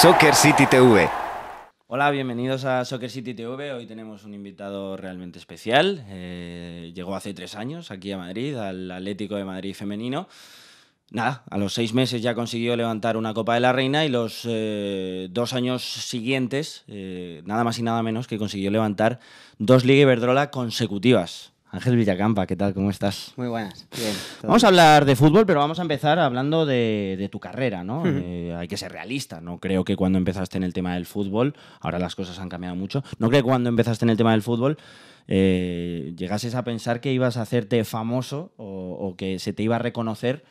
Soccer City TV. Hola, bienvenidos a Soccer City TV. Hoy tenemos un invitado realmente especial. Llegó hace 3 años aquí a Madrid, al Atlético de Madrid femenino. Nada, a los 6 meses ya consiguió levantar una Copa de la Reina y los 2 años siguientes, nada más y nada menos que consiguió levantar 2 Liga Iberdrola consecutivas. Ángel Villacampa, ¿qué tal? ¿Cómo estás? Muy buenas. Bien. Vamos a hablar de fútbol, pero vamos a empezar hablando de tu carrera, ¿no? Uh-huh. Hay que ser realista. No creo que cuando empezaste en el tema del fútbol, ahora las cosas han cambiado mucho, no creo que cuando empezaste en el tema del fútbol llegases a pensar que ibas a hacerte famoso o que se te iba a reconocer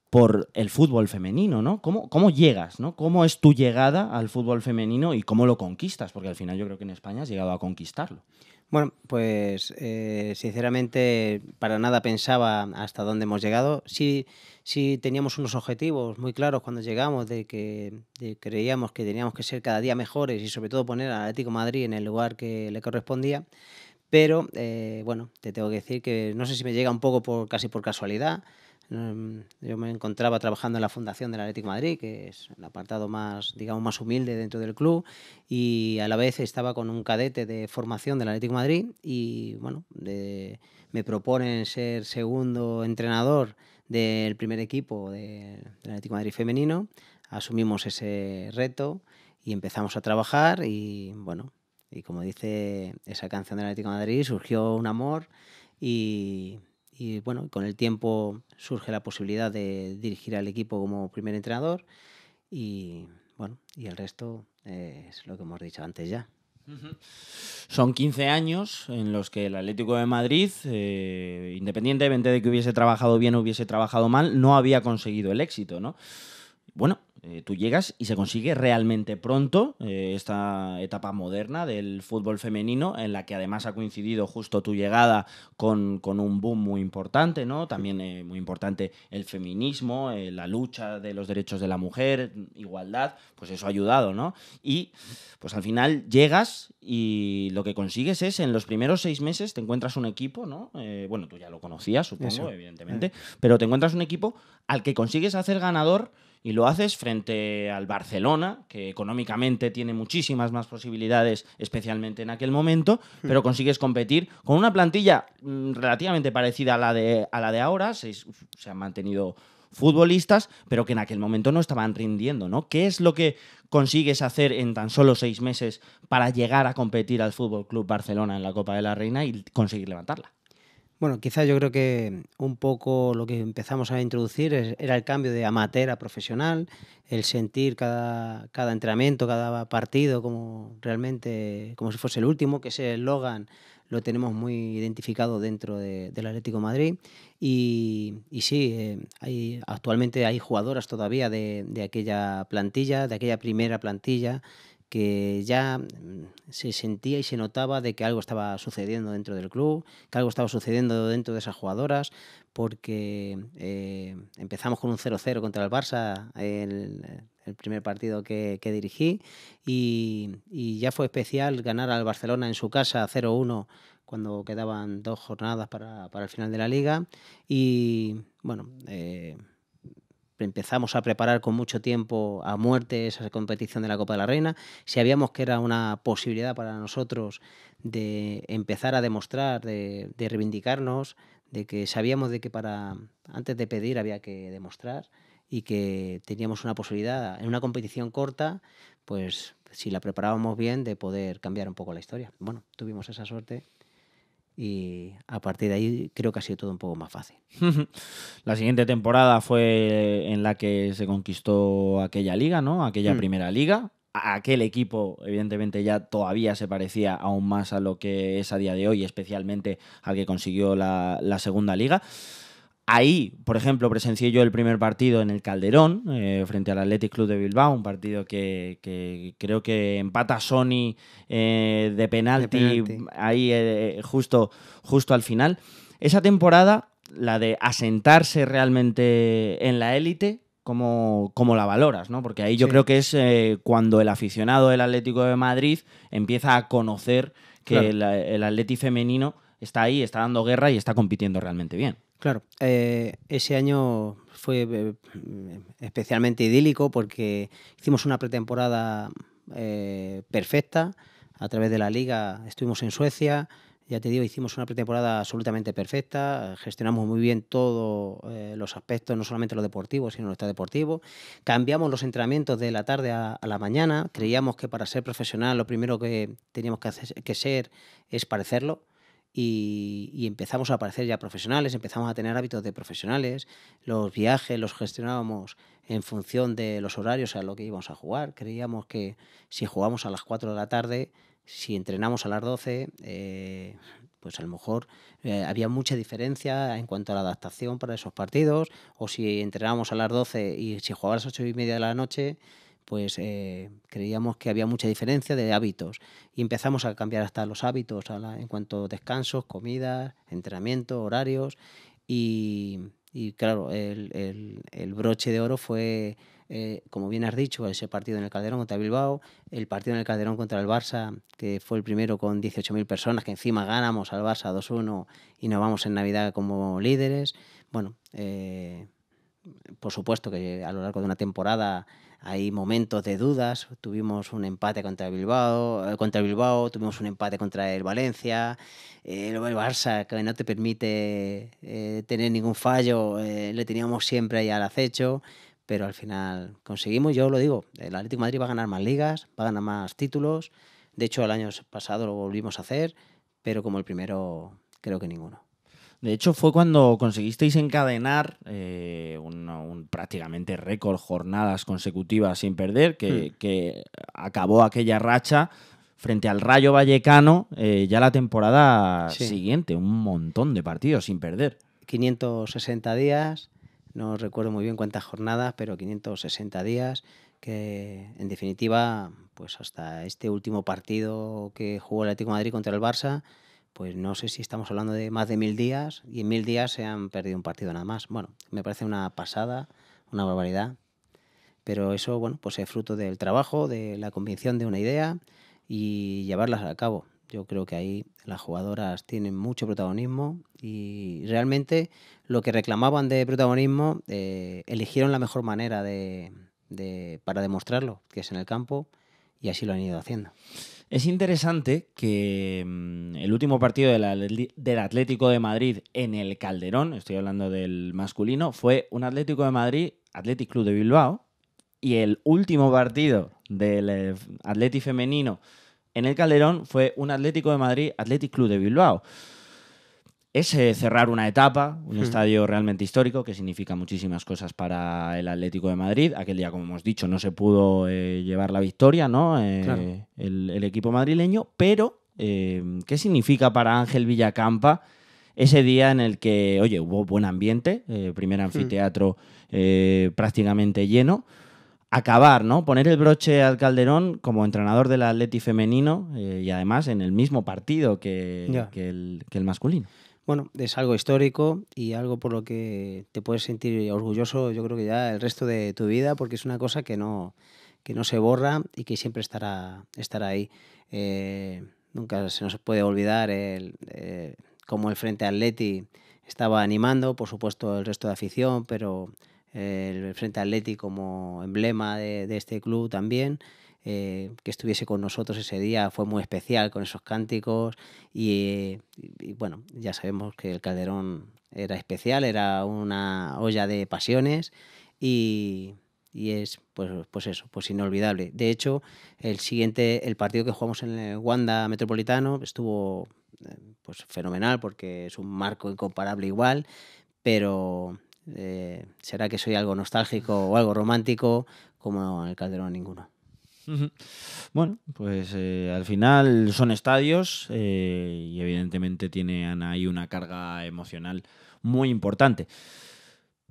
por el fútbol femenino, ¿no? ¿Cómo llegas, ¿no? ¿Cómo es tu llegada al fútbol femenino y cómo lo conquistas? Porque al final yo creo que en España has llegado a conquistarlo. Bueno, pues sinceramente para nada pensaba hasta dónde hemos llegado. Sí teníamos unos objetivos muy claros cuando llegamos de que creíamos que teníamos que ser cada día mejores y sobre todo poner al Atlético de Madrid en el lugar que le correspondía. Pero bueno, te tengo que decir que no sé si me llega un poco casi por casualidad. Yo me encontraba trabajando en la fundación del Atlético de Madrid, que es el apartado más, digamos, más humilde dentro del club, y a la vez estaba con un cadete de formación del Atlético de Madrid y bueno, me proponen ser segundo entrenador del primer equipo del Atlético de Madrid femenino. Asumimos ese reto y empezamos a trabajar y bueno, y como dice esa canción del Atlético de Madrid, surgió un amor y bueno, con el tiempo surge la posibilidad de dirigir al equipo como primer entrenador y bueno, y el resto es lo que hemos dicho antes ya. Son 15 años en los que el Atlético de Madrid, independientemente de que hubiese trabajado bien o hubiese trabajado mal, no había conseguido el éxito, ¿no? Bueno, tú llegas y se consigue realmente pronto esta etapa moderna del fútbol femenino, en la que además ha coincidido justo tu llegada con un boom muy importante, ¿no? También muy importante el feminismo, la lucha de los derechos de la mujer, igualdad, pues eso ha ayudado, ¿no? Y pues al final llegas y lo que consigues es, en los primeros 6 meses te encuentras un equipo, ¿no? Bueno, tú ya lo conocías, supongo, Eso. evidentemente, pero te encuentras un equipo al que consigues hacer ganador. Y lo haces frente al Barcelona, que económicamente tiene muchísimas más posibilidades, especialmente en aquel momento, pero consigues competir con una plantilla relativamente parecida a la de ahora. Se han mantenido futbolistas, pero que en aquel momento no estaban rindiendo, ¿no? ¿Qué es lo que consigues hacer en tan solo 6 meses para llegar a competir al Fútbol Club Barcelona en la Copa de la Reina y conseguir levantarla? Bueno, quizás yo creo que un poco lo que empezamos a introducir era el cambio de amateur a profesional, el sentir cada entrenamiento, cada partido como realmente, como si fuese el último, que ese eslogan lo tenemos muy identificado dentro del Atlético de Madrid. Y sí, actualmente hay jugadoras todavía de aquella plantilla, de aquella primera plantilla, que ya se sentía y se notaba de que algo estaba sucediendo dentro del club, que algo estaba sucediendo dentro de esas jugadoras, porque empezamos con un 0-0 contra el Barça, el primer partido que dirigí, y ya fue especial ganar al Barcelona en su casa 0-1 cuando quedaban 2 jornadas para el final de la Liga. Y bueno, empezamos a preparar con mucho tiempo a muerte esa competición de la Copa de la Reina. Sabíamos que era una posibilidad para nosotros de empezar a demostrar, de reivindicarnos, de que sabíamos de que antes de pedir había que demostrar y que teníamos una posibilidad en una competición corta, pues si la preparábamos bien, de poder cambiar un poco la historia. Bueno, tuvimos esa suerte. Y a partir de ahí creo que ha sido todo un poco más fácil. La siguiente temporada fue en la que se conquistó aquella liga, ¿no? Aquella primera liga. Aquel equipo, evidentemente, ya todavía se parecía aún más a lo que es a día de hoy, especialmente al que consiguió la segunda liga. Ahí, por ejemplo, presencié yo el primer partido en el Calderón, frente al Athletic Club de Bilbao, un partido que creo que empata Sony de penalti, ahí justo al final. Esa temporada, la de asentarse realmente en la élite, ¿cómo la valoras, ¿no? Porque ahí yo creo que es cuando el aficionado del Atlético de Madrid empieza a conocer que el Atleti femenino está ahí, está dando guerra y está compitiendo realmente bien. Claro, ese año fue especialmente idílico porque hicimos una pretemporada perfecta. A través de la liga estuvimos en Suecia, ya te digo, hicimos una pretemporada absolutamente perfecta, gestionamos muy bien todos los aspectos, no solamente lo deportivo, sino lo extradeportivo. Cambiamos los entrenamientos de la tarde a la mañana, creíamos que para ser profesional lo primero que teníamos que ser es parecerlo. Y empezamos a parecer ya profesionales, empezamos a tener hábitos de profesionales, los viajes los gestionábamos en función de los horarios a lo que íbamos a jugar. Creíamos que si jugamos a las 4 de la tarde, si entrenamos a las 12, pues a lo mejor había mucha diferencia en cuanto a la adaptación para esos partidos, o si entrenábamos a las 12 y si jugaba a las 8:30 de la noche, pues creíamos que había mucha diferencia de hábitos y empezamos a cambiar hasta los hábitos en cuanto a descansos, comidas, entrenamiento, horarios y claro, el broche de oro fue, como bien has dicho, ese partido en el Calderón contra Bilbao, el partido en el Calderón contra el Barça, que fue el primero con 18.000 personas, que encima ganamos al Barça 2-1 y nos vamos en Navidad como líderes. Bueno, por supuesto que a lo largo de una temporada hay momentos de dudas. Tuvimos un empate contra Bilbao, tuvimos un empate contra el Valencia, luego el Barça, que no te permite tener ningún fallo, le teníamos siempre ahí al acecho, pero al final conseguimos, yo lo digo, el Atlético de Madrid va a ganar más ligas, va a ganar más títulos. De hecho, el año pasado lo volvimos a hacer, pero como el primero, creo que ninguno. De hecho, fue cuando conseguisteis encadenar un prácticamente récord, jornadas consecutivas sin perder, que acabó aquella racha frente al Rayo Vallecano ya la temporada siguiente, un montón de partidos sin perder. 560 días, no recuerdo muy bien cuántas jornadas, pero 560 días, que en definitiva, pues hasta este último partido que jugó el Atlético de Madrid contra el Barça, pues no sé si estamos hablando de más de 1000 días, y en 1000 días se han perdido un partido nada más. Bueno, me parece una pasada, una barbaridad, pero eso, bueno, pues es fruto del trabajo, de la convicción de una idea y llevarlas a cabo. Yo creo que ahí las jugadoras tienen mucho protagonismo y realmente lo que reclamaban de protagonismo eligieron la mejor manera para demostrarlo, que es en el campo, y así lo han ido haciendo. Es interesante que el último partido del Atlético de Madrid en el Calderón, estoy hablando del masculino, fue un Atlético de Madrid, Athletic Club de Bilbao, y el último partido del Athletic femenino en el Calderón fue un Atlético de Madrid, Athletic Club de Bilbao. Es cerrar una etapa, un estadio realmente histórico que significa muchísimas cosas para el Atlético de Madrid. Aquel día, como hemos dicho, no se pudo llevar la victoria, ¿no? Claro. El equipo madrileño, pero ¿qué significa para Ángel Villacampa ese día en el que, oye, hubo buen ambiente, primer anfiteatro prácticamente lleno? Acabar, ¿no? Poner el broche al Calderón como entrenador del Atleti femenino y además en el mismo partido que el masculino. Bueno, es algo histórico y algo por lo que te puedes sentir orgulloso, yo creo que ya el resto de tu vida, porque es una cosa que no se borra y que siempre estará ahí. Nunca se nos puede olvidar cómo el Frente Atleti estaba animando, por supuesto el resto de afición, pero el Frente Atleti como emblema de este club también. Que estuviese con nosotros ese día fue muy especial con esos cánticos y bueno, ya sabemos que el Calderón era especial, era una olla de pasiones y es pues eso, pues inolvidable. De hecho, el partido que jugamos en el Wanda Metropolitano estuvo pues fenomenal porque es un marco incomparable igual, pero será que soy algo nostálgico o algo romántico, como el Calderón ninguno. Bueno, pues al final son estadios y evidentemente tienen ahí una carga emocional muy importante.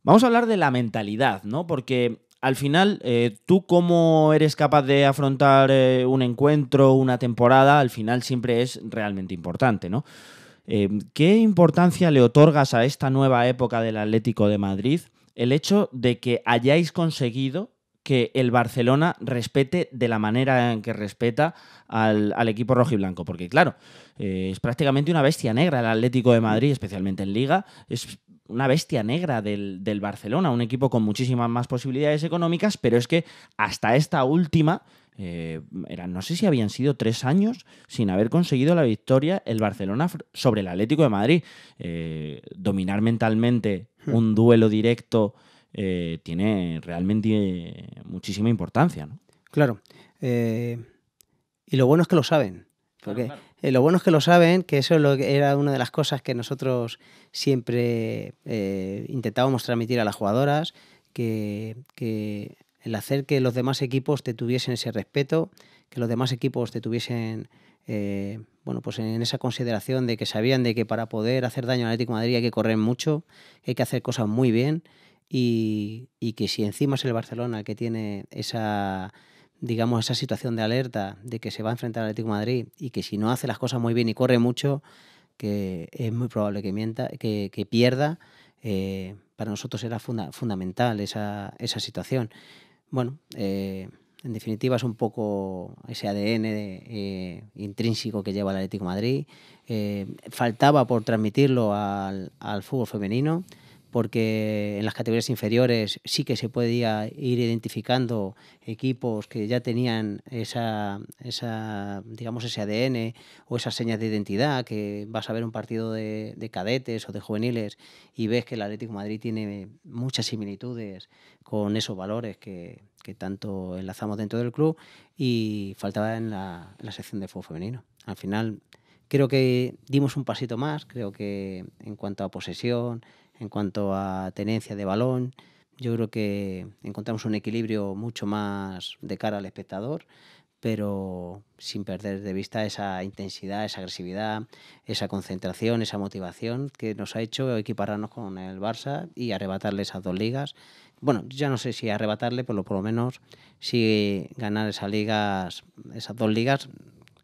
Vamos a hablar de la mentalidad, ¿no? Porque al final, tú cómo eres capaz de afrontar un encuentro, una temporada, al final siempre es realmente importante, ¿no? ¿Qué importancia le otorgas a esta nueva época del Atlético de Madrid el hecho de que hayáis conseguido que el Barcelona respete de la manera en que respeta al equipo rojiblanco? Porque claro, es prácticamente una bestia negra el Atlético de Madrid, especialmente en Liga. Es una bestia negra del Barcelona, un equipo con muchísimas más posibilidades económicas, pero es que hasta esta última, no sé si habían sido 3 años sin haber conseguido la victoria el Barcelona sobre el Atlético de Madrid. Dominar mentalmente un duelo directo tiene realmente muchísima importancia, ¿no? Claro. Y lo bueno es que lo saben. Porque Claro. lo bueno es que lo saben, que eso era una de las cosas que nosotros siempre intentábamos transmitir a las jugadoras, que el hacer que los demás equipos te tuviesen ese respeto, que los demás equipos te tuviesen pues en esa consideración de que sabían de que para poder hacer daño al Atlético de Madrid hay que correr mucho, hay que hacer cosas muy bien, y que si encima es el Barcelona el que tiene esa situación de alerta de que se va a enfrentar al Atlético de Madrid, y que si no hace las cosas muy bien y corre mucho, que es muy probable que pierda. Para nosotros era fundamental esa situación. Bueno, en definitiva es un poco ese ADN intrínseco que lleva el Atlético de Madrid. Faltaba por transmitirlo al fútbol femenino, porque en las categorías inferiores sí que se podía ir identificando equipos que ya tenían ese ADN o esas señas de identidad, que vas a ver un partido de cadetes o de juveniles y ves que el Atlético de Madrid tiene muchas similitudes con esos valores que tanto enlazamos dentro del club, y faltaba en la sección de fútbol femenino. Al final creo que dimos un pasito más, creo que en cuanto a posesión, en cuanto a tenencia de balón, yo creo que encontramos un equilibrio mucho más de cara al espectador, pero sin perder de vista esa intensidad, esa agresividad, esa concentración, esa motivación que nos ha hecho equipararnos con el Barça y arrebatarle esas 2 ligas. Bueno, ya no sé si arrebatarle, pero por lo menos sí ganar esas 2 ligas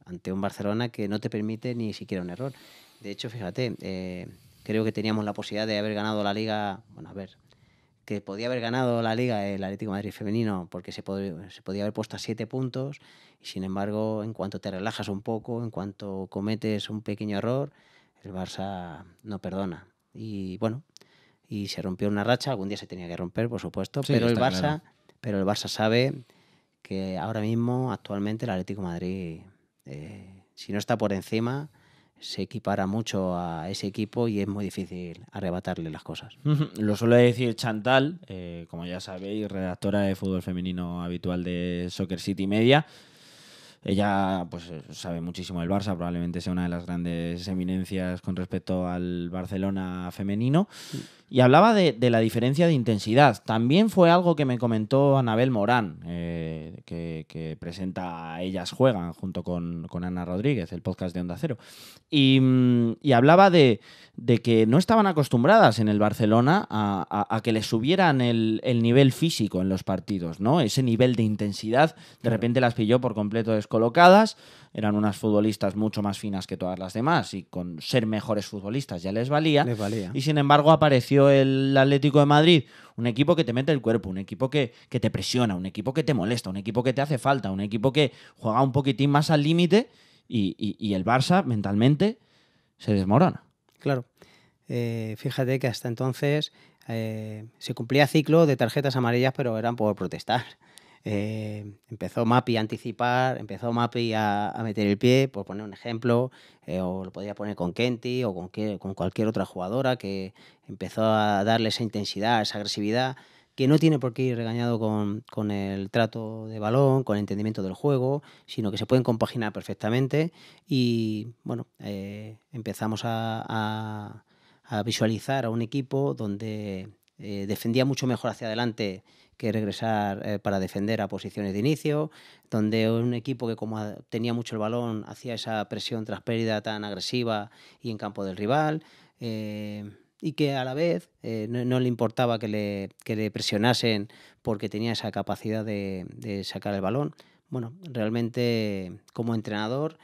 ante un Barcelona que no te permite ni siquiera un error. De hecho, fíjate, creo que teníamos la posibilidad de haber ganado la Liga, que podía haber ganado la Liga el Atlético de Madrid femenino, porque se podía haber puesto a 7 puntos, y sin embargo, en cuanto te relajas un poco, en cuanto cometes un pequeño error, el Barça no perdona. Y bueno, y se rompió una racha, algún día se tenía que romper, por supuesto, Sí, pero el está claro. Barça sabe que ahora mismo, actualmente, el Atlético de Madrid, si no está por encima, se equipara mucho a ese equipo y es muy difícil arrebatarle las cosas. Lo suele decir Chantal, como ya sabéis, redactora de fútbol femenino habitual de Soccer City Media. Ella pues sabe muchísimo del Barça, probablemente sea una de las grandes eminencias con respecto al Barcelona femenino. Y hablaba de la diferencia de intensidad. También fue algo que me comentó Anabel Morán, que presenta Ellas Juegan junto con Ana Rodríguez, el podcast de Onda Cero. Y hablaba de que no estaban acostumbradas en el Barcelona a que les subieran el nivel físico en los partidos, ¿no? Ese nivel de intensidad, de repente las pilló por completo descolocadas. Eran unas futbolistas mucho más finas que todas las demás, y con ser mejores futbolistas ya les valía. Y sin embargo apareció el Atlético de Madrid, un equipo que te mete el cuerpo, un equipo que te presiona, un equipo que te molesta, un equipo que te hace falta, un equipo que juega un poquitín más al límite, y el Barça mentalmente se desmorona. Claro. Fíjate que hasta entonces se cumplía ciclo de tarjetas amarillas, pero eran por protestar. Empezó Mapi a anticipar, empezó Mapi a meter el pie, por poner un ejemplo, o lo podía poner con Kenty o con cualquier otra jugadora que empezó a darle esa intensidad, esa agresividad, que no tiene por qué ir regañado con el trato de balón, con el entendimiento del juego, sino que se pueden compaginar perfectamente. Y bueno, empezamos a visualizar a un equipo donde defendía mucho mejor hacia adelante que regresar para defender a posiciones de inicio, donde un equipo que, como tenía mucho el balón, hacía esa presión tras pérdida tan agresiva y en campo del rival, y que a la vez no le importaba que le presionasen, porque tenía esa capacidad de sacar el balón. Bueno, realmente como entrenador,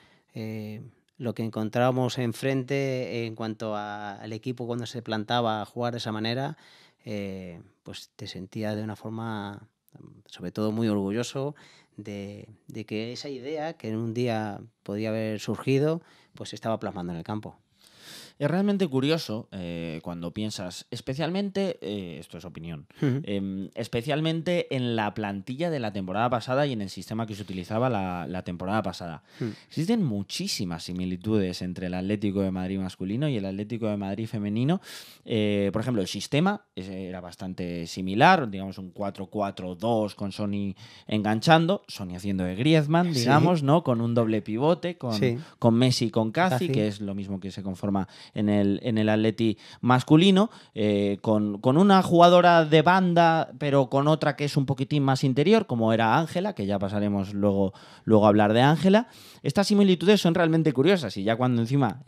lo que encontrábamos enfrente en cuanto al equipo cuando se plantaba a jugar de esa manera, pues te sentías de una forma, sobre todo muy orgulloso de que esa idea que en un día podía haber surgido, pues se estaba plasmando en el campo. Es realmente curioso cuando piensas, especialmente, esto es opinión, especialmente en la plantilla de la temporada pasada y en el sistema que se utilizaba la temporada pasada. Existen muchísimas similitudes entre el Atlético de Madrid masculino y el Atlético de Madrid femenino. Por ejemplo, el sistema era bastante similar, digamos un 4-4-2 con Sonny enganchando, Sonny haciendo de Griezmann, digamos, ¿no? Con un doble pivote, con Messi y con Cazzi, que es lo mismo que se conforma en el Atleti masculino, con una jugadora de banda, pero con otra que es un poquitín más interior, como era Ángela, que ya pasaremos luego a hablar de Ángela. Estas similitudes son realmente curiosas y ya cuando encima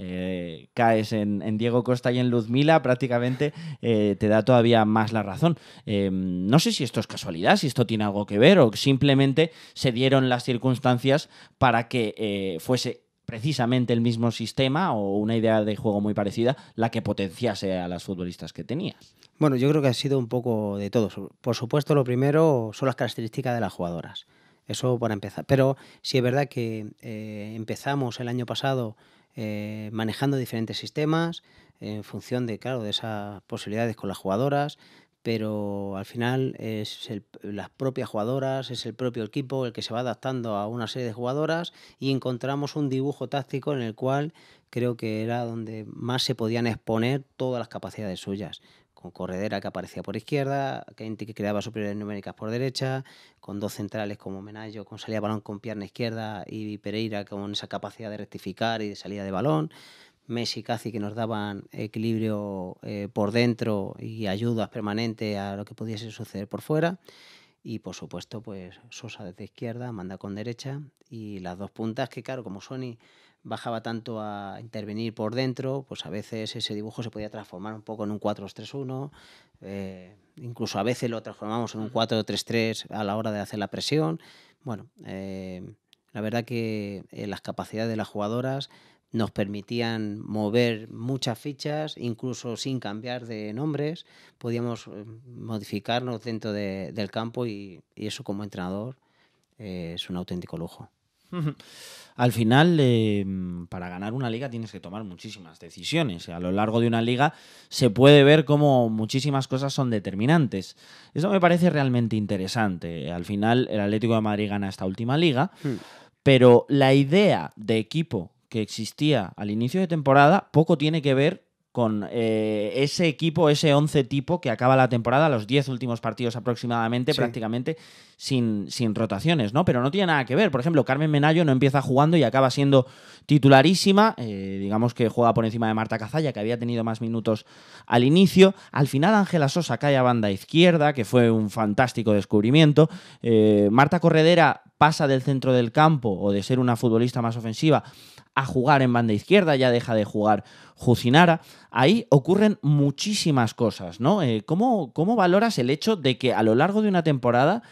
caes en Diego Costa y en Luzmila, prácticamente te da todavía más la razón. No sé si esto es casualidad, si esto tiene algo que ver o simplemente se dieron las circunstancias para que fuese precisamente el mismo sistema o una idea de juego muy parecida la que potenciase a las futbolistas que tenías. Bueno, yo creo que ha sido un poco de todo. Por supuesto, lo primero son las características de las jugadoras. Eso para empezar. Pero sí es verdad que empezamos el año pasado manejando diferentes sistemas en función de, claro, de esas posibilidades con las jugadoras, pero al final es las propias jugadoras, es el propio equipo el que se va adaptando a una serie de jugadoras y encontramos un dibujo táctico en el cual creo que era donde más se podían exponer todas las capacidades suyas. Con Corredera, que aparecía por izquierda, Kenty, que creaba superioridades numéricas por derecha, con dos centrales como Menayo, con salida de balón con pierna izquierda, y Pereira con esa capacidad de rectificar y de salida de balón. Messi, Cazzi, que nos daban equilibrio por dentro y ayudas permanentes a lo que pudiese suceder por fuera. Y por supuesto, pues Sosa desde izquierda, manda con derecha, y las dos puntas que, claro, como Sonny bajaba tanto a intervenir por dentro, pues a veces ese dibujo se podía transformar un poco en un 4-2-3-1, incluso a veces lo transformamos en un 4-3-3 a la hora de hacer la presión. Bueno, la verdad que las capacidades de las jugadoras nos permitían mover muchas fichas, incluso sin cambiar de nombres, podíamos modificarnos dentro del campo y eso como entrenador es un auténtico lujo. Al final, para ganar una liga tienes que tomar muchísimas decisiones. A lo largo de una liga se puede ver cómo muchísimas cosas son determinantes. Eso me parece realmente interesante. Al final, el Atlético de Madrid gana esta última liga, pero la idea de equipo que existía al inicio de temporada poco tiene que ver con ese equipo, ese 11 tipo que acaba la temporada, los 10 últimos partidos aproximadamente, prácticamente sin rotaciones, ¿no? Pero no tiene nada que ver. Por ejemplo, Carmen Menayo no empieza jugando y acaba siendo titularísima. Digamos que juega por encima de Marta Cazalla, que había tenido más minutos al inicio. Al final, Ángela Sosa cae a banda izquierda, que fue un fantástico descubrimiento. Marta Corredera pasa del centro del campo o de ser una futbolista más ofensiva a jugar en banda izquierda, ya deja de jugar Jucinara. Ahí ocurren muchísimas cosas, ¿no? ¿Cómo valoras el hecho de que a lo largo de una temporada,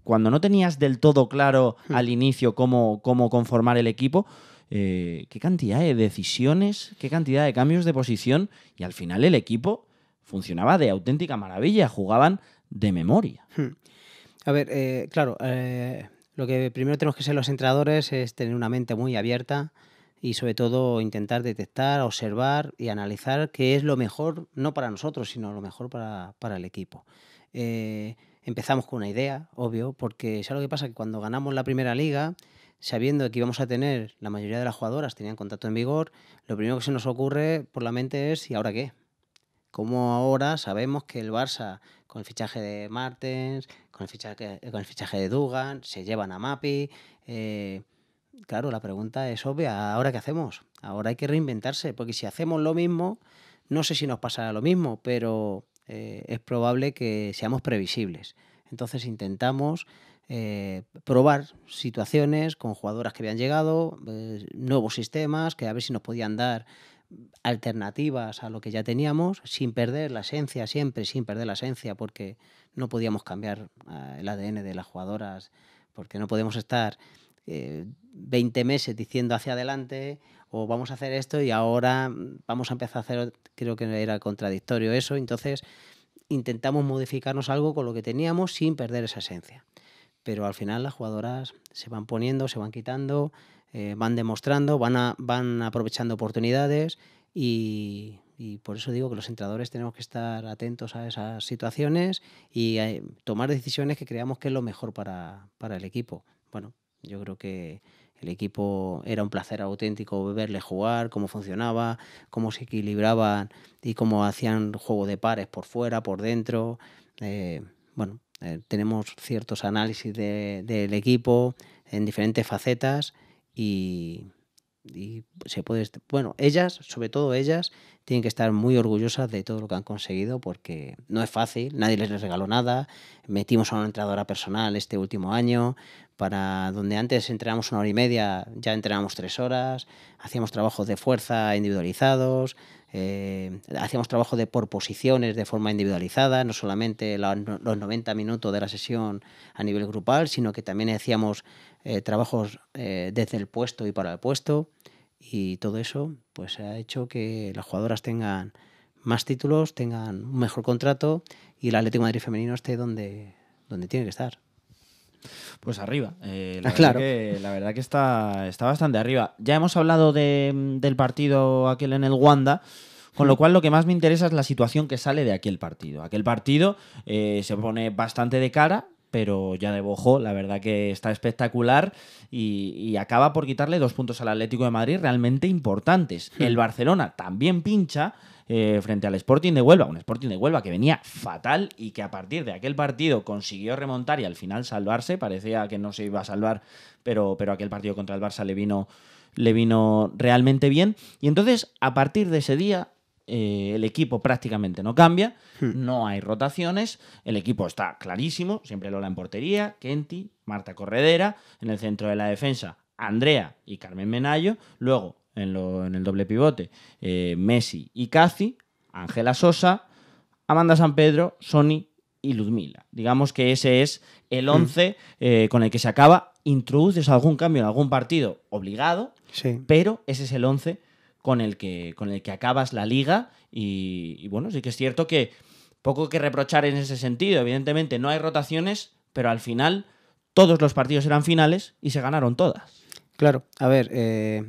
cuando no tenías del todo claro al inicio cómo conformar el equipo, qué cantidad de decisiones, qué cantidad de cambios de posición, y al final el equipo funcionaba de auténtica maravilla, jugaban de memoria? A ver, claro, lo que primero tenemos que ser los entrenadores es tener una mente muy abierta y sobre todo intentar detectar, observar y analizar qué es lo mejor, no para nosotros, sino lo mejor para el equipo. Empezamos con una idea, obvio, porque ¿sabes lo que pasa? Que cuando ganamos la primera liga, sabiendo que íbamos a tener, la mayoría de las jugadoras tenían contrato en vigor, lo primero que se nos ocurre por la mente es ¿y ahora qué? Como ahora sabemos que el Barça, con el fichaje de Martens, con el fichaje de Dugan, se llevan a Mapi. Claro, la pregunta es obvia. ¿Ahora qué hacemos? Ahora hay que reinventarse, porque si hacemos lo mismo, no sé si nos pasará lo mismo, pero es probable que seamos previsibles. Entonces intentamos probar situaciones con jugadoras que habían llegado, nuevos sistemas, que a ver si nos podían dar alternativas a lo que ya teníamos, sin perder la esencia, siempre sin perder la esencia, porque no podíamos cambiar el ADN de las jugadoras, porque no podemos estar 20 meses diciendo hacia adelante o vamos a hacer esto y ahora vamos a empezar a hacer, creo que era contradictorio eso, entonces intentamos modificarnos algo con lo que teníamos sin perder esa esencia. Pero al final las jugadoras se van poniendo, se van quitando, van demostrando, van aprovechando oportunidades y por eso digo que los entrenadores tenemos que estar atentos a esas situaciones y tomar decisiones que creamos que es lo mejor para el equipo. Bueno, yo creo que el equipo era un placer auténtico verle jugar, cómo funcionaba, cómo se equilibraban y cómo hacían juego de pares por fuera, por dentro. Bueno, tenemos ciertos análisis del equipo en diferentes facetas y se puede, bueno, ellas, sobre todo ellas, tienen que estar muy orgullosas de todo lo que han conseguido porque no es fácil, nadie les regaló nada. Metimos a una entrenadora personal este último año, para donde antes entrenábamos 1 hora y media, ya entrenábamos 3 horas, hacíamos trabajos de fuerza individualizados, hacíamos trabajo por posiciones de forma individualizada, no solamente los 90 minutos de la sesión a nivel grupal, sino que también hacíamos trabajos desde el puesto y para el puesto, y todo eso pues ha hecho que las jugadoras tengan más títulos, tengan un mejor contrato y el Atlético de Madrid femenino esté donde tiene que estar. Pues arriba. Claro. La verdad que está bastante arriba. Ya hemos hablado del partido aquel en el Wanda, con lo cual lo que más me interesa es la situación que sale de aquel partido. Aquel partido se pone bastante de cara, pero ya de bojo, la verdad que está espectacular y acaba por quitarle 2 puntos al Atlético de Madrid realmente importantes. El Barcelona también pincha frente al Sporting de Huelva, un Sporting de Huelva que venía fatal y que a partir de aquel partido consiguió remontar y al final salvarse. Parecía que no se iba a salvar, pero aquel partido contra el Barça le vino realmente bien. Y entonces, a partir de ese día, el equipo prácticamente no cambia, no hay rotaciones, el equipo está clarísimo, siempre Lola en portería, Kenty, Marta Corredera, en el centro de la defensa Andrea y Carmen Menayo, luego en el doble pivote Messi y Casi, Ángela Sosa, Amanda San Pedro, Sony y Ludmila. Digamos que ese es el 11 con el que se acaba. Introduces algún cambio en algún partido obligado, Sí. pero ese es el 11 con el que acabas la liga y bueno, sí que es cierto que poco que reprochar en ese sentido. Evidentemente no hay rotaciones, pero al final todos los partidos eran finales y se ganaron todas. Claro, a ver,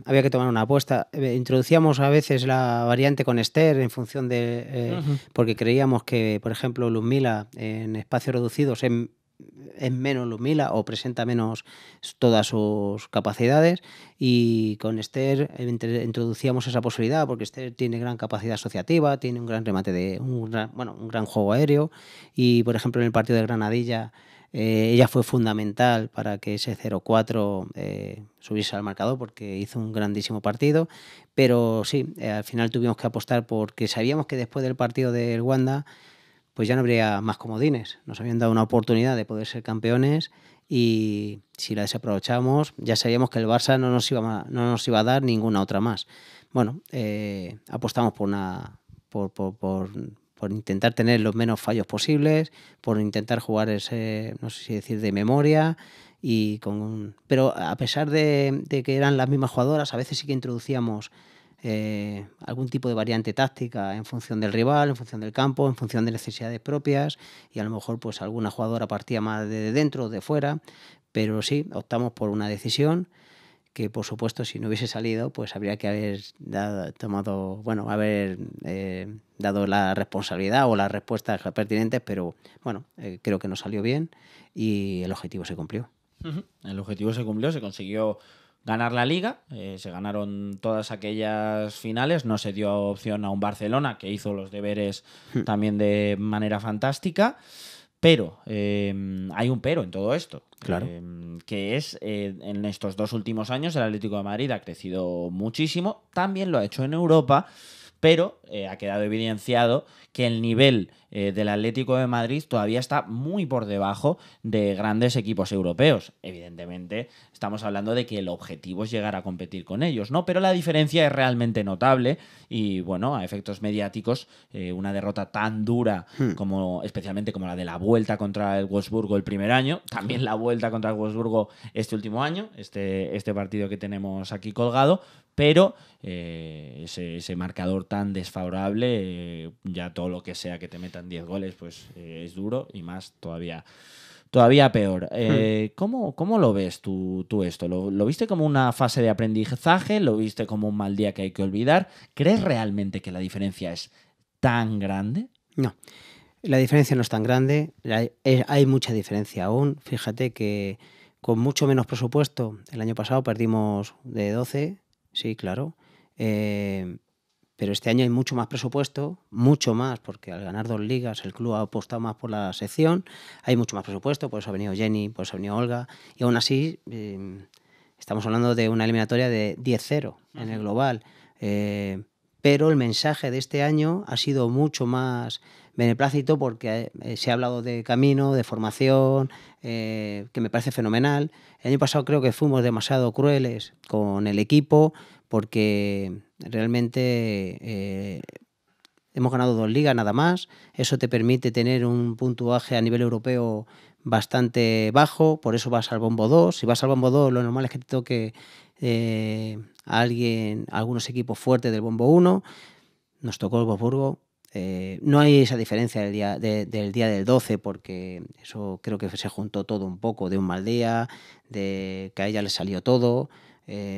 había que tomar una apuesta. Introducíamos a veces la variante con Esther en función de... porque creíamos que, por ejemplo, Ludmila en espacios reducidos es menos Ludmila o presenta menos todas sus capacidades, y con Esther introducíamos esa posibilidad porque Esther tiene gran capacidad asociativa, tiene un gran remate un gran juego aéreo, y por ejemplo en el partido de Granadilla ella fue fundamental para que ese 0-4 subiese al marcador porque hizo un grandísimo partido. Pero sí, al final tuvimos que apostar porque sabíamos que después del partido del Wanda pues ya no habría más comodines. Nos habían dado una oportunidad de poder ser campeones y si la desaprovechamos ya sabíamos que el Barça no nos iba a dar ninguna otra más. Bueno, apostamos por intentar tener los menos fallos posibles, por intentar jugar ese, no sé si decir, de memoria, pero a pesar de que eran las mismas jugadoras, a veces sí que introducíamos algún tipo de variante táctica en función del rival, en función del campo, en función de necesidades propias, y a lo mejor pues alguna jugadora partía más de dentro o de fuera, pero sí, optamos por una decisión que por supuesto si no hubiese salido pues habría que haber dado la responsabilidad o las respuestas pertinentes, pero bueno, creo que nos salió bien y el objetivo se cumplió. El objetivo se cumplió, se consiguió ganar la Liga, se ganaron todas aquellas finales, no se dio opción a un Barcelona que hizo los deberes también de manera fantástica. Pero hay un pero en todo esto, claro. Que es en estos 2 últimos años el Atlético de Madrid ha crecido muchísimo, también lo ha hecho en Europa, pero ha quedado evidenciado que el nivel del Atlético de Madrid todavía está muy por debajo de grandes equipos europeos. Evidentemente, estamos hablando de que el objetivo es llegar a competir con ellos, ¿no? Pero la diferencia es realmente notable y, bueno, a efectos mediáticos, una derrota tan dura especialmente como la de la vuelta contra el Wolfsburgo el primer año, también la vuelta contra el Wolfsburgo este último año, este partido que tenemos aquí colgado, pero ese marcador tan desfavorable, ya todo lo que sea que te metan 10 goles, pues es duro y más todavía todavía peor. ¿Cómo lo ves tú esto? ¿Lo viste como una fase de aprendizaje? ¿Lo viste como un mal día que hay que olvidar? ¿Crees realmente que la diferencia es tan grande? No, la diferencia no es tan grande, hay mucha diferencia aún. Fíjate que con mucho menos presupuesto, el año pasado perdimos de 12, sí, claro, pero este año hay mucho más presupuesto, mucho más, porque al ganar 2 ligas el club ha apostado más por la sección, hay mucho más presupuesto, por eso ha venido Jenny, por eso ha venido Olga, y aún así estamos hablando de una eliminatoria de 10-0 en el global. Pero el mensaje de este año ha sido mucho más beneplácito porque se ha hablado de camino, de formación, que me parece fenomenal. El año pasado creo que fuimos demasiado crueles con el equipo porque realmente hemos ganado 2 ligas nada más. Eso te permite tener un puntuaje a nivel europeo bastante bajo, por eso vas al bombo 2. Si vas al bombo 2, lo normal es que te toque a algunos equipos fuertes del bombo 1. Nos tocó el Wolfsburgo. No hay esa diferencia del día del 12 porque eso creo que se juntó todo un poco de un mal día, de que a ella le salió todo,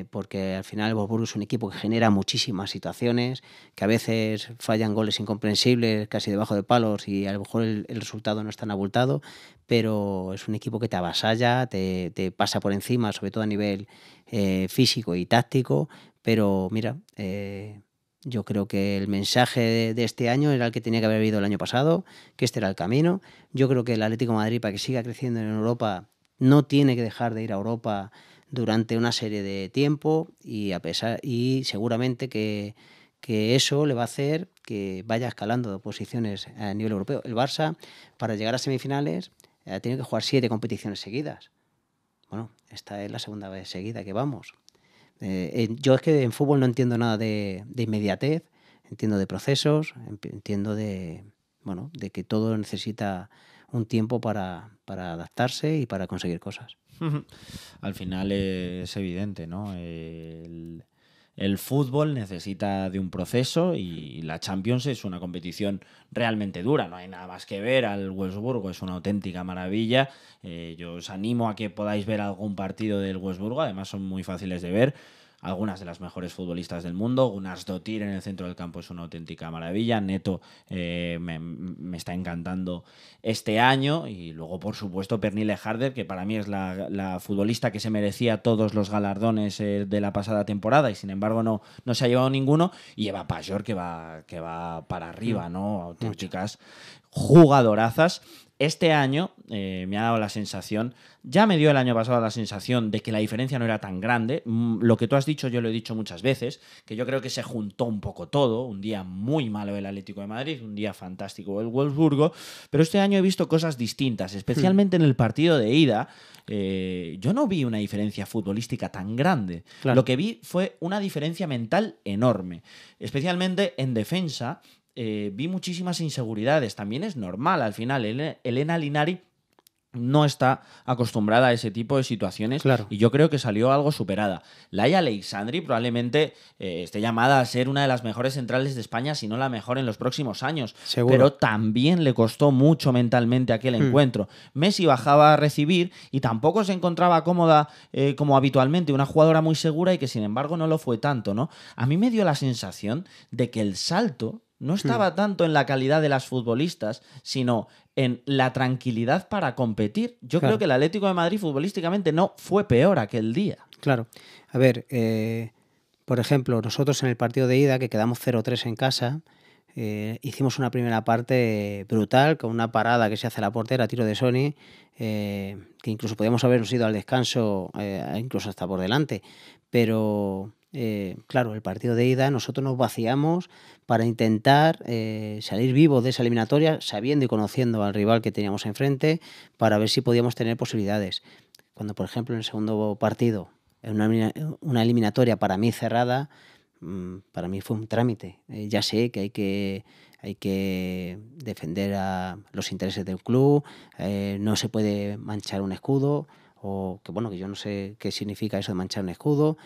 porque al final el Wolfsburgo es un equipo que genera muchísimas situaciones, que a veces fallan goles incomprensibles casi debajo de palos y a lo mejor el resultado no es tan abultado, pero es un equipo que te avasalla, te pasa por encima, sobre todo a nivel físico y táctico, pero mira, yo creo que el mensaje de este año era el que tenía que haber habido el año pasado, que este era el camino. Yo creo que el Atlético de Madrid, para que siga creciendo en Europa, no tiene que dejar de ir a Europa durante una serie de tiempo y seguramente que eso le va a hacer que vaya escalando de posiciones a nivel europeo. El Barça, para llegar a semifinales, tiene que jugar 7 competiciones seguidas. Bueno, esta es la segunda vez seguida que vamos. Yo es que en fútbol no entiendo nada de inmediatez, entiendo de procesos, entiendo de que todo necesita un tiempo para adaptarse y para conseguir cosas. Al final es evidente, ¿no? El fútbol necesita de un proceso y la Champions es una competición realmente dura. No hay nada más que ver al Wolfsburgo, es una auténtica maravilla. Yo os animo a que podáis ver algún partido del Wolfsburgo, además son muy fáciles de ver. Algunas de las mejores futbolistas del mundo. Gunnarsdottir en el centro del campo es una auténtica maravilla. Neto me está encantando este año. Y luego, por supuesto, Pernille Harder, que para mí es la futbolista que se merecía todos los galardones de la pasada temporada y sin embargo no se ha llevado ninguno. Y Eva Pajor, que va para arriba, ¿no? Auténticas jugadorazas. Este año me ha dado la sensación, ya me dio el año pasado la sensación de que la diferencia no era tan grande. Lo que tú has dicho yo lo he dicho muchas veces, que yo creo que se juntó un poco todo. Un día muy malo el Atlético de Madrid, un día fantástico el Wolfsburgo, pero este año he visto cosas distintas, especialmente en el partido de ida. Yo no vi una diferencia futbolística tan grande. Claro. Lo que vi fue una diferencia mental enorme, especialmente en defensa. Vi muchísimas inseguridades. También es normal, al final. Elena Linari no está acostumbrada a ese tipo de situaciones, claro. Y yo creo que salió algo superada. Laia Aleixandri probablemente esté llamada a ser una de las mejores centrales de España, si no la mejor en los próximos años. Seguro. Pero también le costó mucho mentalmente aquel encuentro. Messi bajaba a recibir y tampoco se encontraba cómoda como habitualmente, una jugadora muy segura y que sin embargo no lo fue tanto, ¿no? A mí me dio la sensación de que el salto no estaba tanto en la calidad de las futbolistas, sino en la tranquilidad para competir. Yo creo que el Atlético de Madrid futbolísticamente no fue peor aquel día. Claro. A ver, por ejemplo, nosotros en el partido de ida, que quedamos 0-3 en casa, hicimos una primera parte brutal, con una parada que se hace a la portera a tiro de Sony, que incluso podíamos habernos ido al descanso, incluso hasta por delante. Pero claro, el partido de ida nosotros nos vaciamos para intentar salir vivos de esa eliminatoria, sabiendo y conociendo al rival que teníamos enfrente, para ver si podíamos tener posibilidades. Cuando, por ejemplo, en el segundo partido, en una eliminatoria para mí cerrada, para mí fue un trámite. Ya sé que hay que defender a los intereses del club, no se puede manchar un escudo, o que yo no sé qué significa eso de manchar un escudo,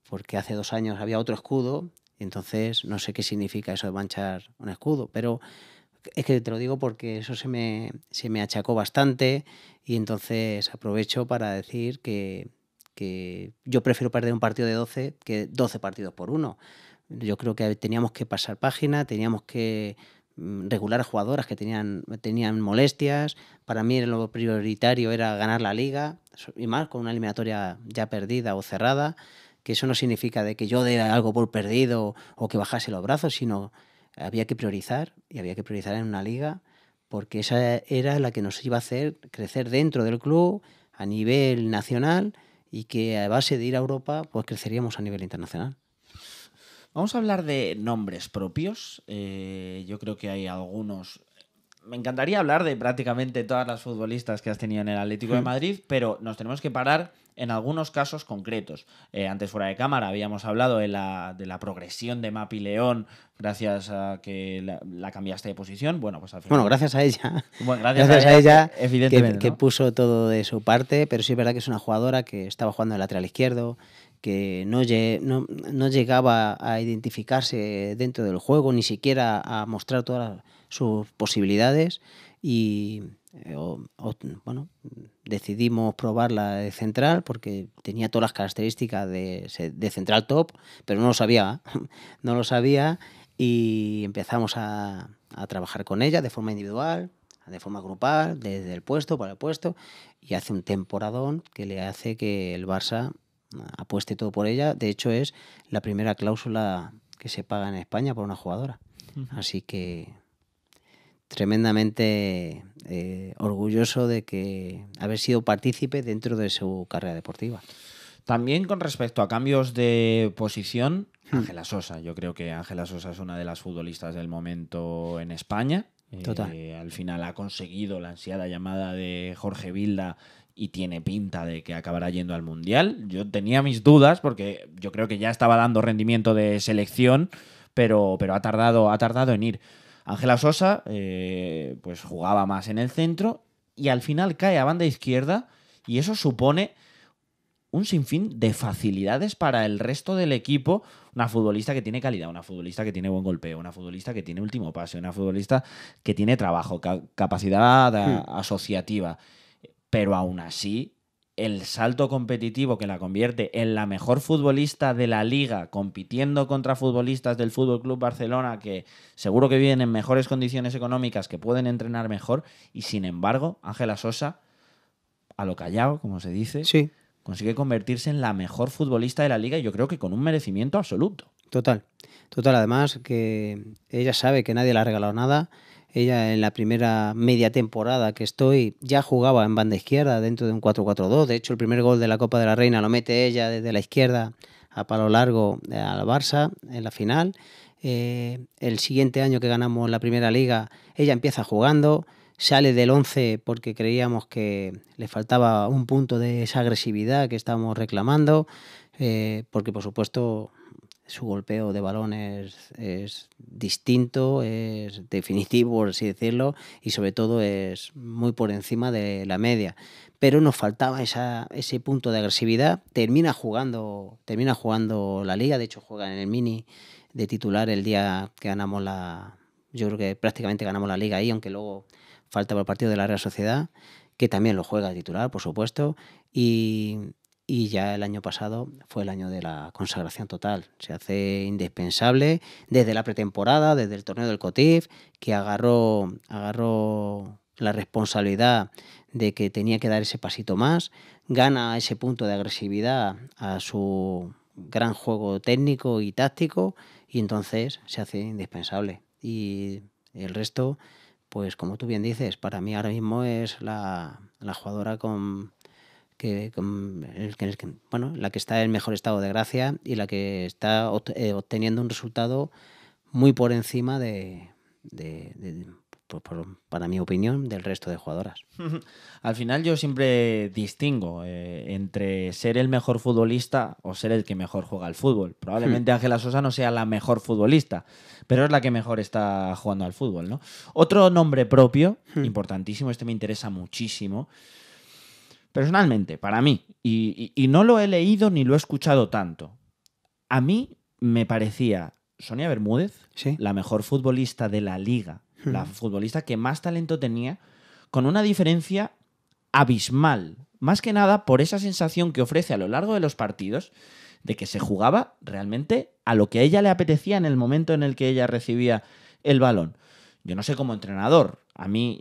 porque hace 2 años había otro escudo, y entonces no sé qué significa eso de manchar un escudo, pero Es que te lo digo porque eso se me achacó bastante y entonces aprovecho para decir que yo prefiero perder un partido de 12 que 12 partidos por uno. Yo creo que teníamos que pasar página, teníamos que regular a jugadoras que tenían molestias. Para mí lo prioritario era ganar la liga, y más con una eliminatoria ya perdida o cerrada, que eso no significa de que yo dé algo por perdido o que bajase los brazos, sino había que priorizar, y había que priorizar en una liga, porque esa era la que nos iba a hacer crecer dentro del club a nivel nacional, y que a base de ir a Europa pues creceríamos a nivel internacional. Vamos a hablar de nombres propios. Yo creo que hay algunos. Me encantaría hablar de prácticamente todas las futbolistas que has tenido en el Atlético de Madrid, pero nos tenemos que parar en algunos casos concretos. Antes, fuera de cámara, habíamos hablado de la progresión de Mapi León gracias a que la cambiaste de posición. Bueno, pues al final... Bueno, gracias a ella. Bueno, gracias a ella, evidentemente, que ¿no? puso todo de su parte, pero sí es verdad que es una jugadora que estaba jugando de lateral izquierdo, que no llegaba a identificarse dentro del juego, ni siquiera a mostrar todas sus posibilidades, y bueno, decidimos probarla de central porque tenía todas las características de central top, pero no lo sabía, y empezamos a trabajar con ella de forma individual, de forma grupal, desde el puesto para el puesto, y hace un temporadón que le hace que el Barça apueste todo por ella. De hecho, es la primera cláusula que se paga en España por una jugadora. Así que tremendamente orgulloso de que haber sido partícipe dentro de su carrera deportiva. También con respecto a cambios de posición, Ángela Sosa. Yo creo que Ángela Sosa es una de las futbolistas del momento en España. Total. Al final ha conseguido la ansiada llamada de Jorge Vilda y tiene pinta de que acabará yendo al Mundial. Yo tenía mis dudas porque yo creo que ya estaba dando rendimiento de selección, pero ha tardado en ir. Ángela Sosa pues jugaba más en el centro y al final cae a banda izquierda, y eso supone un sinfín de facilidades para el resto del equipo. Una futbolista que tiene calidad, una futbolista que tiene buen golpeo, una futbolista que tiene último pase, una futbolista que tiene trabajo, capacidad asociativa. Pero aún así, el salto competitivo que la convierte en la mejor futbolista de la liga, compitiendo contra futbolistas del Fútbol Club Barcelona que seguro que viven en mejores condiciones económicas, que pueden entrenar mejor, y sin embargo, Ángela Sosa, a lo callao, como se dice, Sí, consigue convertirse en la mejor futbolista de la liga, y yo creo que con un merecimiento absoluto. total. Además, que ella sabe que nadie le ha regalado nada. Ella, en la primera media temporada que estoy, ya jugaba en banda izquierda dentro de un 4-4-2. De hecho, el primer gol de la Copa de la Reina lo mete ella desde la izquierda a palo largo al Barça en la final. El siguiente año que ganamos la primera liga, ella empieza jugando, sale del 11 porque creíamos que le faltaba un punto de esa agresividad que estábamos reclamando, porque por supuesto su golpeo de balón es distinto, es definitivo, por así decirlo, y sobre todo es muy por encima de la media. Pero nos faltaba ese punto de agresividad. Termina jugando la liga. De hecho, juega en el mini de titular el día que ganamos yo creo que prácticamente ganamos la liga ahí, aunque luego faltaba el partido de la Real Sociedad, que también lo juega de titular, por supuesto, y ya el año pasado fue el año de la consagración total. Se hace indispensable desde la pretemporada, desde el torneo del COTIF, que agarró la responsabilidad de que tenía que dar ese pasito más, gana ese punto de agresividad a su gran juego técnico y táctico, y entonces se hace indispensable. Y el resto, pues como tú bien dices, para mí ahora mismo es la jugadora la que está en mejor estado de gracia, y la que está obteniendo un resultado muy por encima para mi opinión, del resto de jugadoras. Al final yo siempre distingo entre ser el mejor futbolista o ser el que mejor juega al fútbol. Probablemente Ángela Sosa no sea la mejor futbolista, pero es la que mejor está jugando al fútbol, ¿no? Otro nombre propio, importantísimo, este me interesa muchísimo, personalmente, para mí, y no lo he leído ni lo he escuchado tanto. A mí me parecía Sonia Bermúdez, ¿Sí? la mejor futbolista de la liga la futbolista que más talento tenía, con una diferencia abismal. Más que nada por esa sensación que ofrece a lo largo de los partidos de que se jugaba realmente a lo que a ella le apetecía en el momento en el que ella recibía el balón. Yo no sé, como entrenador, a mí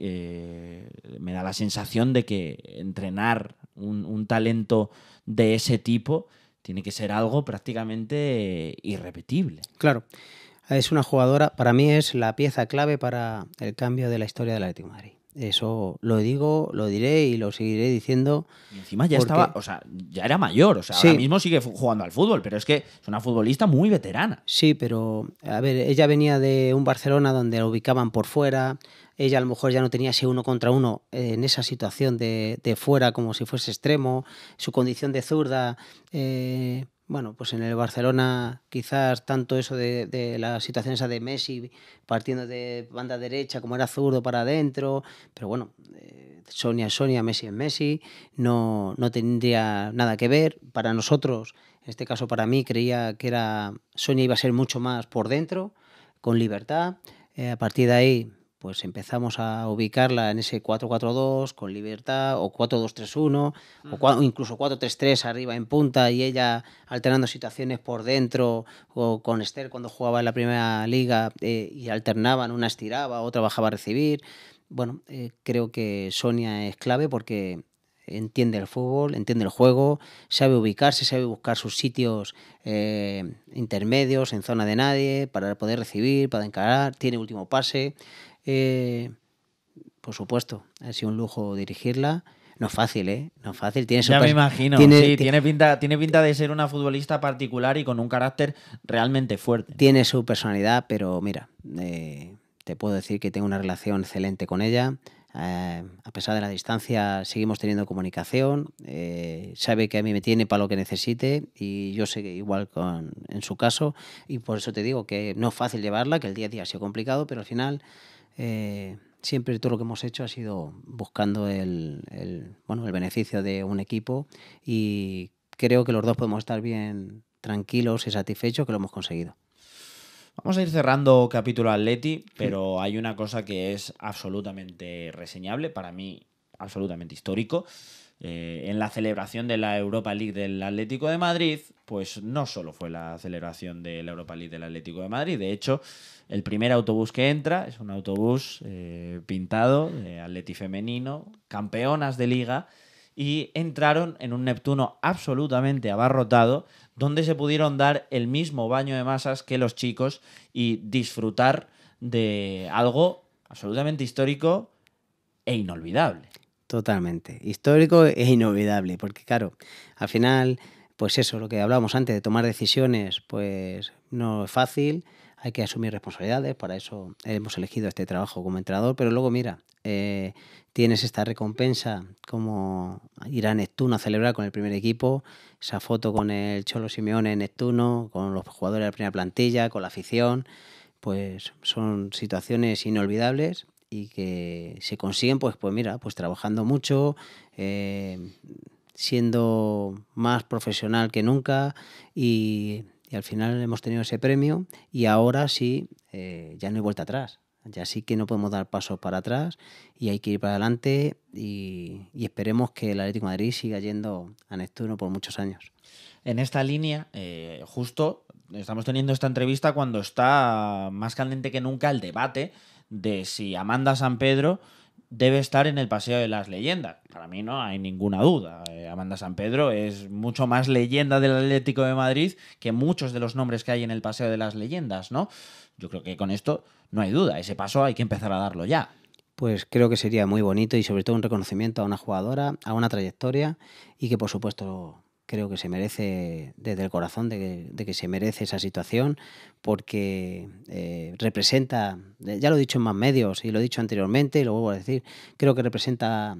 me da la sensación de que entrenar un talento de ese tipo tiene que ser algo prácticamente irrepetible. Claro, es una jugadora, para mí es la pieza clave para el cambio de la historia del Atlético de Madrid. Eso lo digo, lo diré y lo seguiré diciendo. Y encima ya porque, estaba, o sea, ya era mayor, o sea, ahora sí, mismo sigue jugando al fútbol, pero es que es una futbolista muy veterana. sí, pero a ver, ella venía de un Barcelona donde la ubicaban por fuera. Ella a lo mejor ya no tenía ese uno contra uno en esa situación de fuera como si fuese extremo. Su condición de zurda, bueno, pues en el Barcelona quizás tanto eso de la situación esa de Messi partiendo de banda derecha como era zurdo para adentro. Pero bueno, Sonia es Sonia, Messi es Messi. No tendría nada que ver. Para nosotros, en este caso para mí, creía que Sonia iba a ser mucho más por dentro, con libertad. A partir de ahí pues empezamos a ubicarla en ese 4-4-2 con libertad, o 4-2-3-1, o incluso 4-3-3 arriba en punta y ella alternando situaciones por dentro, o con Esther cuando jugaba en la primera liga y alternaban, una estiraba, otra bajaba a recibir. Bueno, creo que Sonia es clave porque entiende el fútbol, entiende el juego, sabe ubicarse, sabe buscar sus sitios intermedios en zona de nadie para poder recibir, para encarar, tiene último pase. Por supuesto, ha sido un lujo dirigirla. No es fácil, ¿eh? No es fácil. Ya me imagino, sí, tiene pinta de ser una futbolista particular y con un carácter realmente fuerte. Tiene su personalidad, pero mira, te puedo decir que tengo una relación excelente con ella. A pesar de la distancia, seguimos teniendo comunicación. Sabe que a mí me tiene para lo que necesite y yo sé que igual en su caso. Y por eso te digo que no es fácil llevarla, que el día a día ha sido complicado, pero al final siempre todo lo que hemos hecho ha sido buscando el beneficio de un equipo, y creo que los dos podemos estar bien tranquilos y satisfechos que lo hemos conseguido. Vamos a ir cerrando capítulo Atleti, pero hay una cosa que es absolutamente reseñable, para mí absolutamente histórico. En la celebración de la Europa League del Atlético de Madrid, pues no solo fue la celebración de la Europa League del Atlético de Madrid, de hecho, el primer autobús que entra es un autobús pintado de Atleti femenino, campeonas de liga, y entraron en un Neptuno absolutamente abarrotado, donde se pudieron dar el mismo baño de masas que los chicos y disfrutar de algo absolutamente histórico e inolvidable. Totalmente. Histórico e inolvidable, porque claro, al final, pues eso, lo que hablábamos antes de tomar decisiones, pues no es fácil, hay que asumir responsabilidades, para eso hemos elegido este trabajo como entrenador, pero luego mira, tienes esta recompensa como ir a Neptuno a celebrar con el primer equipo, esa foto con el Cholo Simeone en Neptuno, con los jugadores de la primera plantilla, con la afición, pues son situaciones inolvidables y que se consiguen pues mira, pues trabajando mucho, siendo más profesional que nunca, y al final hemos tenido ese premio, y ahora sí, ya no hay vuelta atrás. Ya sí que no podemos dar pasos para atrás y hay que ir para adelante, y esperemos que el Atlético de Madrid siga yendo a Neptuno por muchos años. En esta línea, justo estamos teniendo esta entrevista cuando está más candente que nunca el debate de si Amanda Sampedro debe estar en el Paseo de las Leyendas. Para mí no hay ninguna duda. Amanda Sampedro es mucho más leyenda del Atlético de Madrid que muchos de los nombres que hay en el Paseo de las Leyendas, ¿no? Yo creo que con esto no hay duda. Ese paso hay que empezar a darlo ya. Pues creo que sería muy bonito y sobre todo un reconocimiento a una jugadora, a una trayectoria, y que por supuesto creo que se merece desde el corazón, de que se merece esa situación, porque representa, ya lo he dicho en más medios y lo he dicho anteriormente y lo vuelvo a decir, creo que representa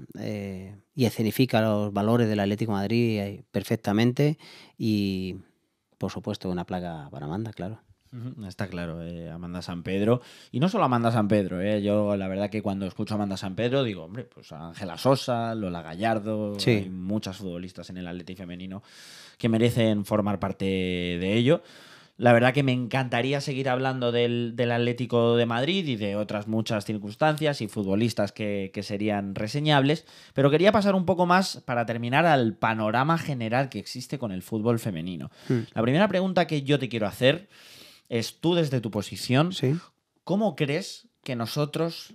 y escenifica los valores del Atlético de Madrid perfectamente, y por supuesto una placa para Amanda, claro. Está claro, Amanda Sampedro. Y no solo Amanda Sampedro, yo la verdad que cuando escucho a Amanda Sampedro digo, hombre, pues Ángela Sosa, Lola Gallardo, Sí. hay muchas futbolistas en el Atleti femenino que merecen formar parte de ello. La verdad que me encantaría seguir hablando del Atlético de Madrid y de otras muchas circunstancias y futbolistas que serían reseñables, pero quería pasar un poco más para terminar al panorama general que existe con el fútbol femenino. Mm. La primera pregunta que yo te quiero hacer es, tú desde tu posición, Sí. ¿cómo crees que nosotros,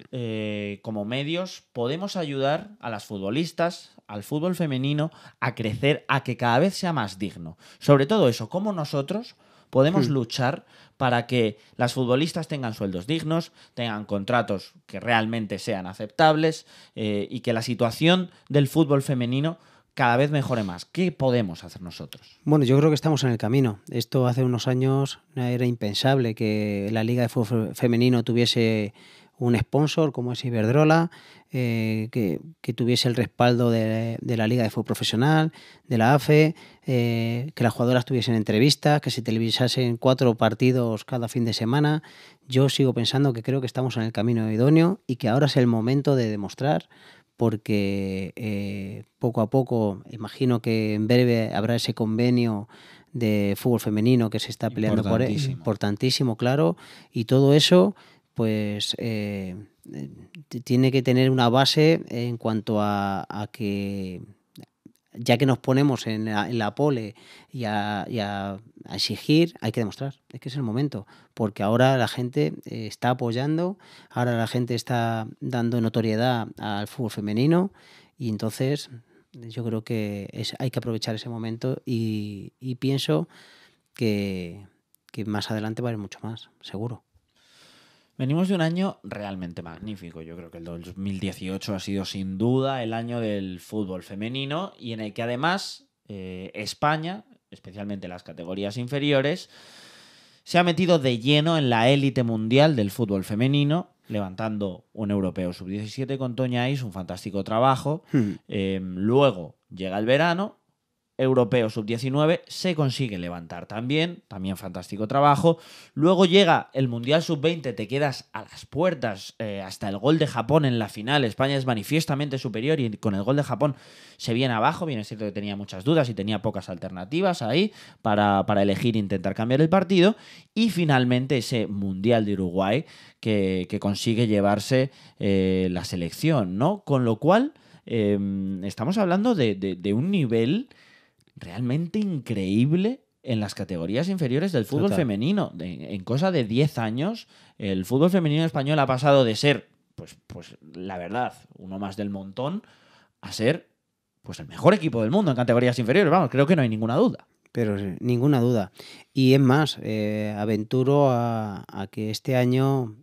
como medios, podemos ayudar a las futbolistas, al fútbol femenino, a crecer, a que cada vez sea más digno? Sobre todo eso, ¿cómo nosotros podemos Mm. luchar para que las futbolistas tengan sueldos dignos, tengan contratos que realmente sean aceptables, y que la situación del fútbol femenino cada vez mejore más? ¿Qué podemos hacer nosotros? Bueno, yo creo que estamos en el camino. Esto hace unos años era impensable que la Liga de Fútbol Femenino tuviese un sponsor como es Iberdrola, que tuviese el respaldo de la Liga de Fútbol Profesional, de la AFE, que las jugadoras tuviesen entrevistas, que se televisasen 4 partidos cada fin de semana. Yo sigo pensando que creo que estamos en el camino idóneo y que ahora es el momento de demostrar, porque poco a poco, imagino que en breve habrá ese convenio de fútbol femenino que se está peleando por él, Importantísimo. importantísimo, claro, y todo eso pues tiene que tener una base en cuanto a que, ya que nos ponemos en la pole y a exigir, hay que demostrar, es que es el momento, porque ahora la gente está apoyando, ahora la gente está dando notoriedad al fútbol femenino y entonces yo creo que hay que aprovechar ese momento y pienso que más adelante va a haber mucho más, seguro. Venimos de un año realmente magnífico. Yo creo que el 2018 ha sido sin duda el año del fútbol femenino y en el que además España, especialmente las categorías inferiores, se ha metido de lleno en la élite mundial del fútbol femenino, levantando un europeo sub-17 con Toña Is, un fantástico trabajo. Luego llega el verano, europeo sub-19, se consigue levantar también fantástico trabajo. Luego llega el Mundial sub-20, te quedas a las puertas, hasta el gol de Japón en la final. España es manifiestamente superior y con el gol de Japón se viene abajo. Bien, es cierto que tenía muchas dudas y tenía pocas alternativas ahí para elegir e intentar cambiar el partido. Y finalmente ese Mundial de Uruguay que consigue llevarse la selección, ¿no? Con lo cual estamos hablando de un nivel realmente increíble en las categorías inferiores del fútbol Total. femenino. En cosa de 10 años, el fútbol femenino español ha pasado de ser, pues la verdad, uno más del montón, a ser pues el mejor equipo del mundo en categorías inferiores. Vamos, creo que no hay ninguna duda. Pero ninguna duda. Y es más, aventuro a que este año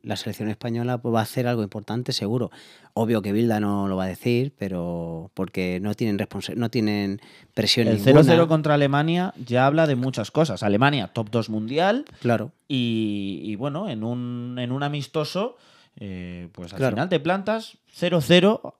la selección española pues, va a hacer algo importante, seguro. Obvio que Bilda no lo va a decir, pero porque no tienen no tienen presión El ninguna. 0-0 contra Alemania ya habla de muchas cosas. Alemania, top 2 mundial. Claro. Y bueno, en un amistoso, pues al Claro. final te plantas 0-0,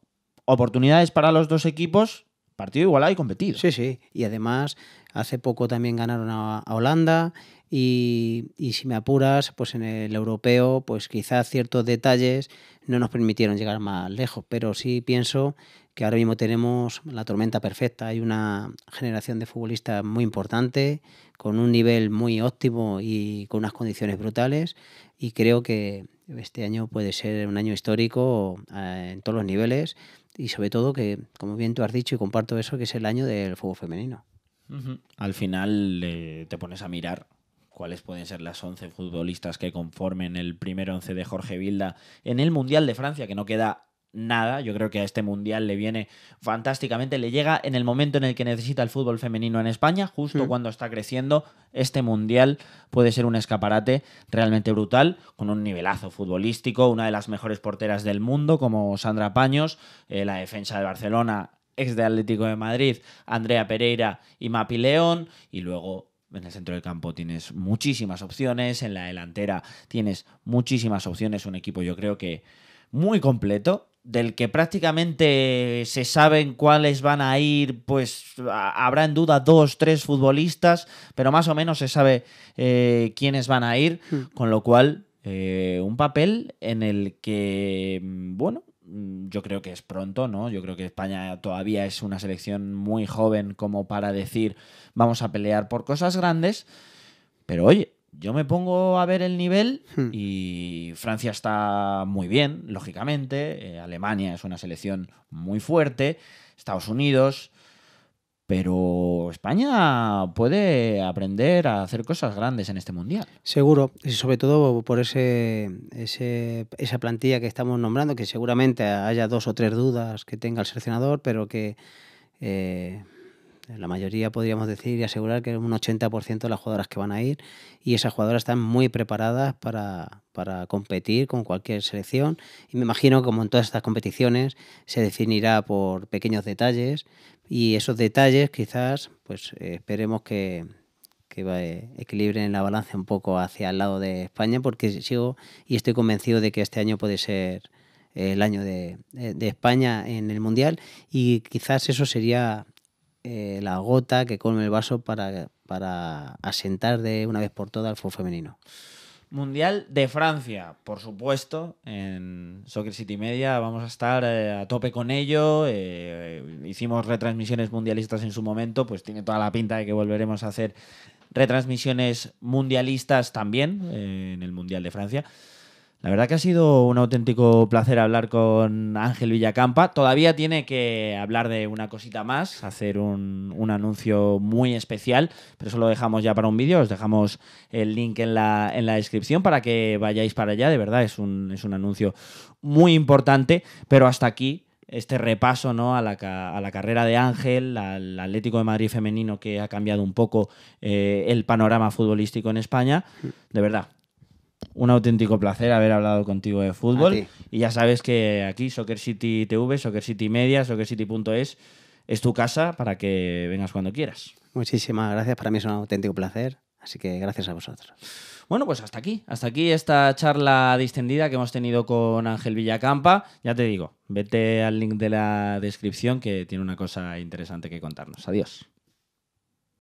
oportunidades para los dos equipos, partido igualado y competido. Sí, sí. Y además, hace poco también ganaron a Holanda y si me apuras, pues en el europeo, pues quizás ciertos detalles no nos permitieron llegar más lejos, pero sí pienso que ahora mismo tenemos la tormenta perfecta. Hay una generación de futbolistas muy importante, con un nivel muy óptimo y con unas condiciones brutales y creo que este año puede ser un año histórico en todos los niveles y sobre todo que, como bien tú has dicho y comparto eso, que es el año del fútbol femenino. Uh-huh. Al final te pones a mirar cuáles pueden ser las 11 futbolistas que conformen el primer 11 de Jorge Vilda en el Mundial de Francia, que no queda nada. Yo creo que a este Mundial le viene fantásticamente, le llega en el momento en el que necesita el fútbol femenino en España, justo cuando está creciendo. Este Mundial puede ser un escaparate realmente brutal, con un nivelazo futbolístico, una de las mejores porteras del mundo como Sandra Paños, la defensa de Barcelona, ex de Atlético de Madrid, Andrea Pereira y Mapi León, y luego en el centro del campo tienes muchísimas opciones, en la delantera tienes muchísimas opciones, un equipo yo creo que muy completo, del que prácticamente se saben cuáles van a ir, pues habrá en duda 2, 3 futbolistas, pero más o menos se sabe quiénes van a ir, con lo cual un papel en el que, bueno, yo creo que es pronto, ¿no? Yo creo que España todavía es una selección muy joven como para decir vamos a pelear por cosas grandes, Pero oye, yo me pongo a ver el nivel y Francia está muy bien, lógicamente. Alemania es una selección muy fuerte. Estados Unidos. Pero España puede aprender a hacer cosas grandes en este mundial. Seguro, y sobre todo por esa plantilla que estamos nombrando, que seguramente haya 2 o 3 dudas que tenga el seleccionador, pero que la mayoría podríamos decir y asegurar que un 80% de las jugadoras que van a ir, y esas jugadoras están muy preparadas para competir con cualquier selección, y me imagino que como en todas estas competiciones se definirá por pequeños detalles, y esos detalles quizás pues esperemos que equilibren la balanza un poco hacia el lado de España, porque sigo y estoy convencido de que este año puede ser el año de España en el Mundial, y quizás eso sería la gota que colme el vaso para asentar de una vez por todas al fútbol femenino. Mundial de Francia, por supuesto, en Soccer City Media vamos a estar a tope con ello. Hicimos retransmisiones mundialistas en su momento, pues tiene toda la pinta de que volveremos a hacer retransmisiones mundialistas también en el Mundial de Francia. La verdad que ha sido un auténtico placer hablar con Ángel Villacampa. Todavía tiene que hablar de una cosita más, hacer un anuncio muy especial, pero eso lo dejamos ya para un vídeo. Os dejamos el link en la descripción para que vayáis para allá. De verdad, es un anuncio muy importante, pero hasta aquí este repaso, ¿no?, a la carrera de Ángel, al Atlético de Madrid femenino, que ha cambiado un poco el panorama futbolístico en España. De verdad, un auténtico placer haber hablado contigo de fútbol. Y ya sabes que aquí Soccer City TV, Soccer City Media, soccercity.es es tu casa para que vengas cuando quieras. Muchísimas gracias, para mí es un auténtico placer, así que gracias a vosotros. Bueno, pues hasta aquí esta charla distendida que hemos tenido con Ángel Villacampa. Ya te digo, vete al link de la descripción que tiene una cosa interesante que contarnos. Adiós.